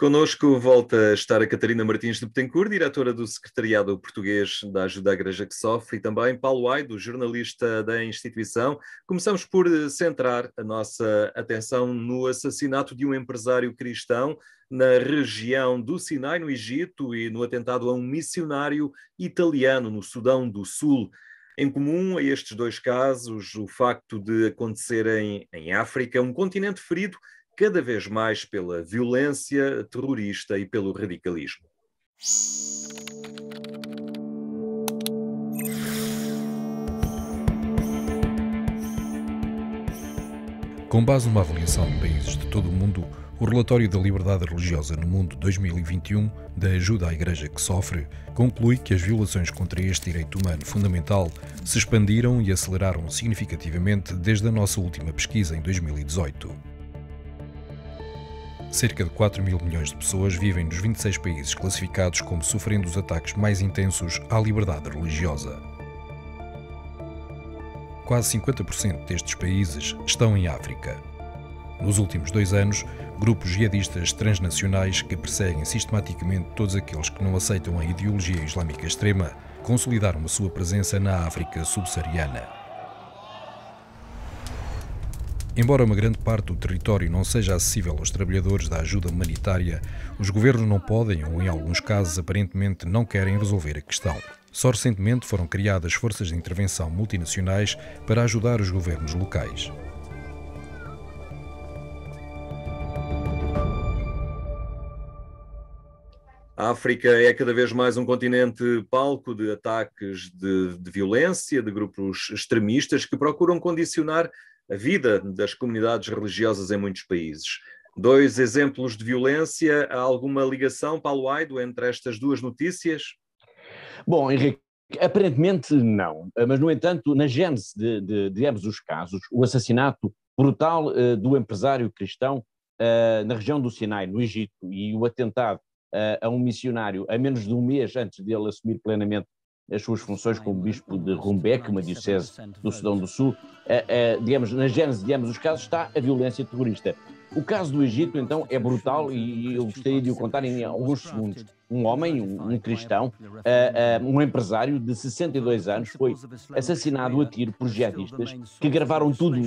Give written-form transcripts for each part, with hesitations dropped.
Connosco volta a estar a Catarina Martins de Betancourt, diretora do Secretariado Português da Ajuda à Igreja que Sofre, e também Paulo Aido, jornalista da instituição. Começamos por centrar a nossa atenção no assassinato de um empresário cristão na região do Sinai, no Egito, e no atentado a um missionário italiano no Sudão do Sul. Em comum a estes dois casos, o facto de acontecerem em África, um continente ferido cada vez mais pela violência terrorista e pelo radicalismo. Com base numa avaliação de países de todo o mundo, o relatório da Liberdade Religiosa no Mundo 2021, da Ajuda à Igreja que Sofre, conclui que as violações contra este direito humano fundamental se expandiram e aceleraram significativamente desde a nossa última pesquisa em 2018. Cerca de 4 mil milhões de pessoas vivem nos 26 países classificados como sofrendo os ataques mais intensos à liberdade religiosa. Quase 50% destes países estão em África. Nos últimos 2 anos, grupos jihadistas transnacionais que perseguem sistematicamente todos aqueles que não aceitam a ideologia islâmica extrema consolidaram a sua presença na África subsaariana. Embora uma grande parte do território não seja acessível aos trabalhadores da ajuda humanitária, os governos não podem, ou em alguns casos aparentemente não querem resolver a questão. Só recentemente foram criadas forças de intervenção multinacionais para ajudar os governos locais. A África é cada vez mais um continente palco de ataques de violência, de grupos extremistas que procuram condicionar a vida das comunidades religiosas em muitos países. 2 exemplos de violência. Há alguma ligação, Paulo Aido, entre estas duas notícias? Bom, Henrique, aparentemente não, mas no entanto, na gênese de ambos os casos, o assassinato brutal do empresário cristão na região do Sinai, no Egito, e o atentado a um missionário a menos de um mês antes dele assumir plenamente as suas funções como bispo de Rumbek, uma diocese do Sudão do Sul, digamos, na gênese de ambos os casos está a violência terrorista. O caso do Egito, então, é brutal e eu gostaria de o contar em alguns segundos. Um homem, um cristão, um empresário de 62 anos, foi assassinado a tiro por jihadistas que gravaram tudo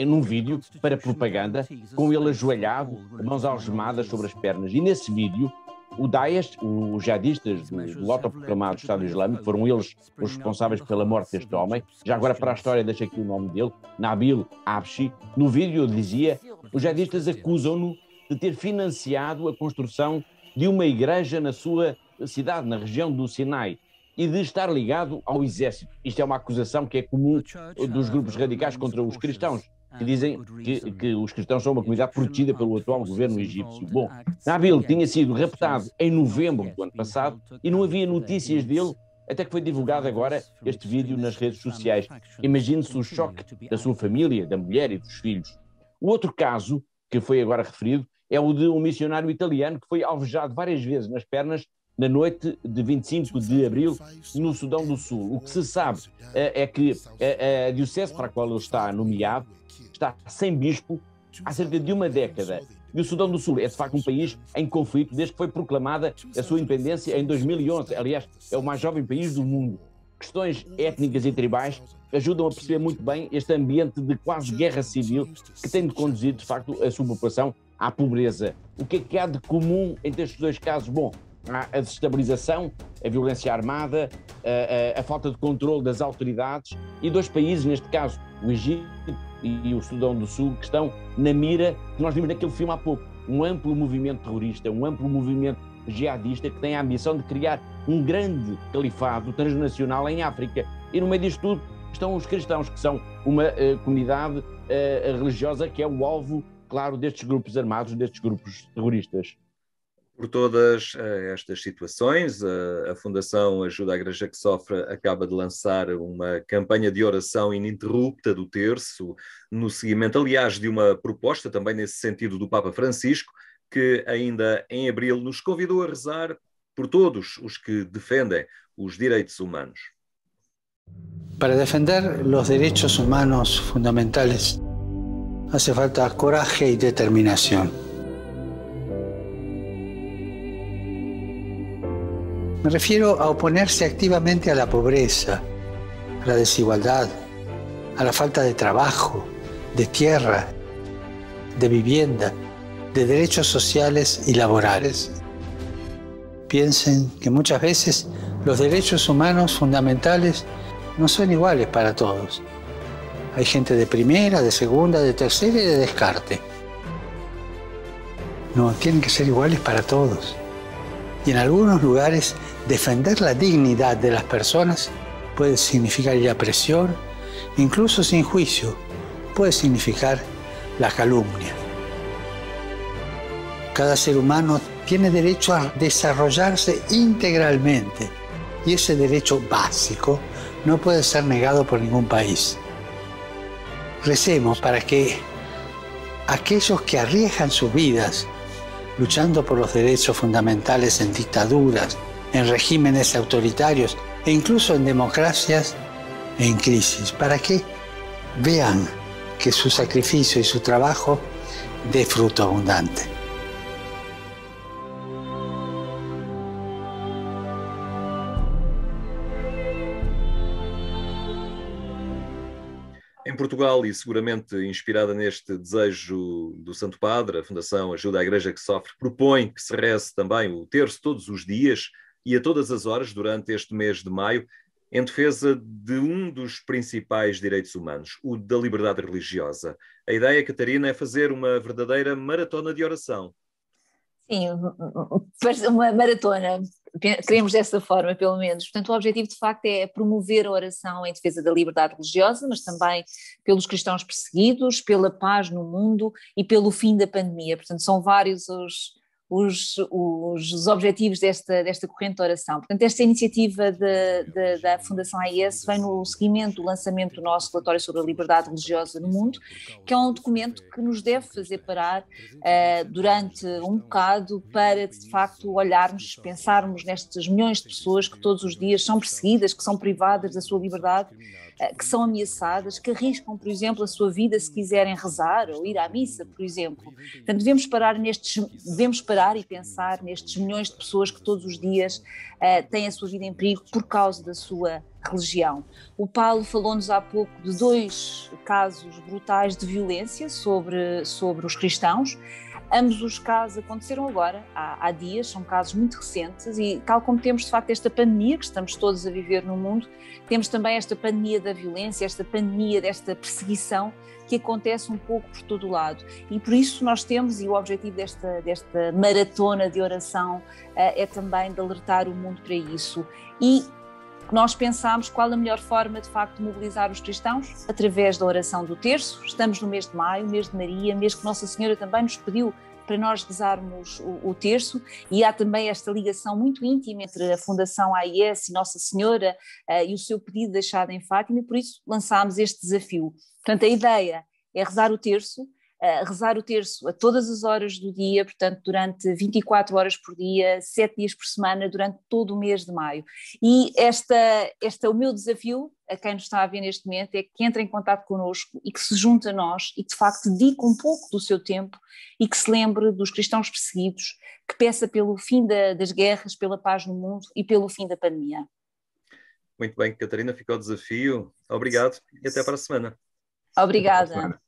num vídeo para propaganda, com ele ajoelhado, mãos algemadas sobre as pernas. E nesse vídeo, o Daesh, os jihadistas do autoproclamado Estado Islâmico, foram eles os responsáveis pela morte deste homem. Já agora, para a história, deixo aqui o nome dele, Nabil Abshi. No vídeo ele dizia: os jihadistas acusam-no de ter financiado a construção de uma igreja na sua cidade, na região do Sinai, e de estar ligado ao exército. Isto é uma acusação que é comum dos grupos radicais contra os cristãos, que dizem que os cristãos são uma comunidade protegida pelo atual governo egípcio. Bom, Nabil tinha sido raptado em novembro do ano passado e não havia notícias dele, até que foi divulgado agora este vídeo nas redes sociais. Imagine-se o choque da sua família, da mulher e dos filhos. O outro caso, que foi agora referido, é o de um missionário italiano que foi alvejado várias vezes nas pernas na noite de 25 de abril, no Sudão do Sul. O que se sabe é que a diocese para a qual ele está nomeado está sem bispo há cerca de uma década. E o Sudão do Sul é, de facto, um país em conflito desde que foi proclamada a sua independência em 2011. Aliás, é o mais jovem país do mundo. Questões étnicas e tribais ajudam a perceber muito bem este ambiente de quase guerra civil que tem conduzido, de facto, a sua população à pobreza. O que é há de comum entre estes dois casos? Bom, há a desestabilização, a violência armada, a falta de controle das autoridades e 2 países, neste caso o Egito e o Sudão do Sul, que estão na mira que nós vimos naquele filme há pouco. Um amplo movimento terrorista, um amplo movimento jihadista que tem a ambição de criar um grande califado transnacional em África. E no meio disto tudo estão os cristãos, que são uma comunidade religiosa que é o alvo, claro, destes grupos armados, destes grupos terroristas. Por todas estas situações, a Fundação Ajuda à Igreja que Sofre acaba de lançar uma campanha de oração ininterrupta do terço, no seguimento, aliás, de uma proposta também nesse sentido do Papa Francisco, que ainda em abril nos convidou a rezar por todos os que defendem os direitos humanos. Para defender os direitos humanos fundamentais, hace falta coraje e determinação. Me refiero a oponerse activamente a la pobreza, a la desigualdad, a la falta de trabajo, de tierra, de vivienda, de derechos sociales y laborales. Piensen que muchas veces los derechos humanos fundamentales no son iguales para todos. Hay gente de primera, de segunda, de tercera y de descarte. No, tienen que ser iguales para todos. Y en algunos lugares, defender la dignidad de las personas puede significar ir a prisión, incluso sin juicio, puede significar la calumnia. Cada ser humano tiene derecho a desarrollarse integralmente y ese derecho básico no puede ser negado por ningún país. Recemos para que aquellos que arriesgan sus vidas luchando por los derechos fundamentales en dictaduras, en regímenes autoritarios e incluso en democracias en crisis, para que vean que su sacrificio y su trabajo dé fruto abundante. Em Portugal, e seguramente inspirada neste desejo do Santo Padre, a Fundação Ajuda à Igreja que Sofre propõe que se reze também o terço todos os dias e a todas as horas durante este mês de maio, em defesa de um dos principais direitos humanos, o da liberdade religiosa. A ideia, Catarina, é fazer uma verdadeira maratona de oração. Sim, uma maratona, queremos dessa forma, pelo menos. Portanto, o objetivo, de facto, é promover a oração em defesa da liberdade religiosa, mas também pelos cristãos perseguidos, pela paz no mundo e pelo fim da pandemia. Portanto, são vários os objetivos desta corrente de oração. Portanto, esta iniciativa da Fundação AIS vem no seguimento do lançamento do nosso relatório sobre a liberdade religiosa no mundo, que é um documento que nos deve fazer parar durante um bocado para, de facto, olharmos, pensarmos nestes milhões de pessoas que todos os dias são perseguidas, que são privadas da sua liberdade, que são ameaçadas, que arriscam, por exemplo, a sua vida se quiserem rezar ou ir à missa, por exemplo. Portanto, devemos parar e pensar nestes milhões de pessoas que todos os dias têm a sua vida em perigo por causa da sua religião. O Paulo falou-nos há pouco de 2 casos brutais de violência sobre os cristãos. Ambos os casos aconteceram agora, há dias, são casos muito recentes e tal como temos de facto esta pandemia que estamos todos a viver no mundo, temos também esta pandemia da violência, esta pandemia desta perseguição que acontece um pouco por todo o lado e por isso nós temos, e o objetivo desta maratona de oração é também de alertar o mundo para isso e nós pensámos qual a melhor forma de facto de mobilizar os cristãos através da oração do terço. Estamos no mês de maio, mês de Maria, mês que Nossa Senhora também nos pediu para nós rezarmos o terço e há também esta ligação muito íntima entre a Fundação AIS e Nossa Senhora e o seu pedido deixado em Fátima e por isso lançámos este desafio. Portanto, a ideia é rezar o terço a todas as horas do dia, portanto durante 24 horas por dia, 7 dias por semana, durante todo o mês de maio. E o meu desafio a quem nos está a ver neste momento é que entre em contato connosco e que se junte a nós e que de facto dedique um pouco do seu tempo e que se lembre dos cristãos perseguidos, que peça pelo fim das guerras, pela paz no mundo e pelo fim da pandemia. Muito bem, Catarina, ficou o desafio. Obrigado e até para a semana. Obrigada.